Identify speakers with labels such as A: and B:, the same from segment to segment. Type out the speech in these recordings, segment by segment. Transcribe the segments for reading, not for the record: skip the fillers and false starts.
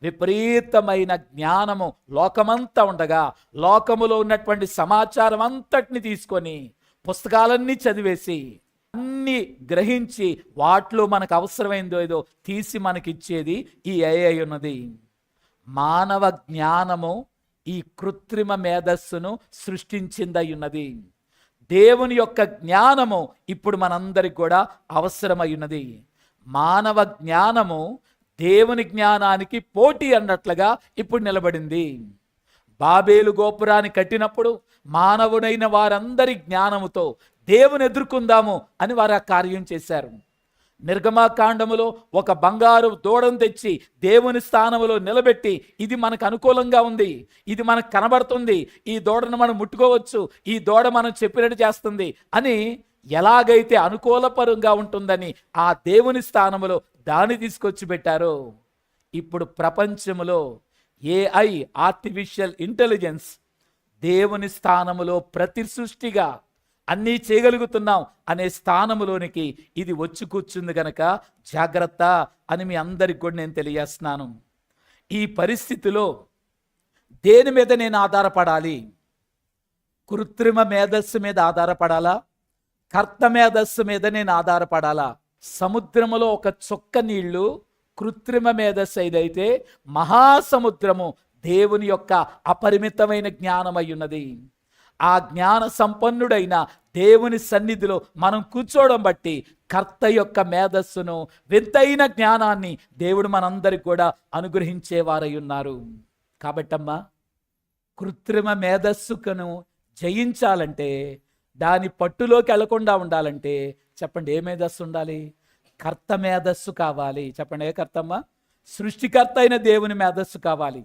A: విపరీతమైన జ్ఞానము లోకమంతా ఉండగా, లోకములో ఉన్నటువంటి సమాచారం అంతటిని తీసుకొని పుస్తకాలన్నీ చదివేసి అన్ని గ్రహించి వాటిలో మనకు అవసరమైందో ఏదో తీసి మనకిచ్చేది ఈ AI ఉన్నది. మానవ జ్ఞానము ఈ కృత్రిమ మేధస్సును సృష్టించిందై ఉన్నది. దేవుని యొక్క జ్ఞానము ఇప్పుడు మనందరికి కూడా అవసరమై ఉన్నది. మానవ జ్ఞానము దేవుని జ్ఞానానికి పోటీ అన్నట్లుగా ఇప్పుడు నిలబడింది. బాబేలు గోపురాన్ని కట్టినప్పుడు మానవుడైన వారందరి జ్ఞానముతో దేవుని ఎదుర్కొందాము అని వారు ఆ కార్యం చేశారు. నిర్గమాకాండములో ఒక బంగారు దూడను తెచ్చి దేవుని స్థానములో నిలబెట్టి, ఇది మనకు అనుకూలంగా ఉంది, ఇది మనకు కనబడుతుంది, ఈ దూడను మనం ముట్టుకోవచ్చు, ఈ దూడ మనం చెప్పినట్టు చేస్తుంది అని ఎలాగైతే అనుకూలపరంగా ఉంటుందని ఆ దేవుని స్థానములో దాన్ని తీసుకొచ్చి పెట్టారో, ఇప్పుడు ప్రపంచములో AI ఆర్టిఫిషియల్ ఇంటెలిజెన్స్ దేవుని స్థానములో ప్రతి సృష్టిగా అన్నీ చేయగలుగుతున్నాం అనే స్థానములోనికి ఇది వచ్చి కూర్చుంది గనక జాగ్రత్త అని మీ అందరికి కూడా నేను తెలియజేస్తున్నాను. ఈ పరిస్థితిలో దేని మీద నేను ఆధారపడాలి? కృత్రిమ మేధస్సు మీద ఆధారపడాలా? కర్త మేధస్సు మీద నేను ఆధారపడాలా? సముద్రములో ఒక చుక్క నీళ్లు కృత్రిమ మేధస్సు ఏదైతే, మహాసముద్రము దేవుని యొక్క అపరిమితమైన జ్ఞానమై ఉన్నది. ఆ జ్ఞాన సంపన్నుడైన దేవుని సన్నిధిలో మనం కూర్చోవడం బట్టి కర్త యొక్క మేధస్సును, వింతైన జ్ఞానాన్ని దేవుడు మనందరికి కూడా అనుగ్రహించేవారై ఉన్నారు. కాబట్టమ్మా, కృత్రిమ మేధస్సును జయించాలంటే, దాని పట్టులోకి వెళ్లకుండా ఉండాలంటే చెప్పండి, ఏ మేధస్సు ఉండాలి? కర్త మేధస్సు కావాలి. చెప్పండి, ఏ కర్తమ్మా? సృష్టికర్త అయిన దేవుని మేధస్సు కావాలి.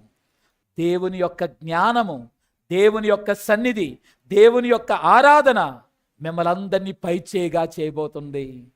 A: దేవుని యొక్క జ్ఞానము, దేవుని యొక్క సన్నిధి, దేవుని యొక్క ఆరాధన మిమ్మల్ని అందరినీ పైచేయిగా చేయబోతుంది.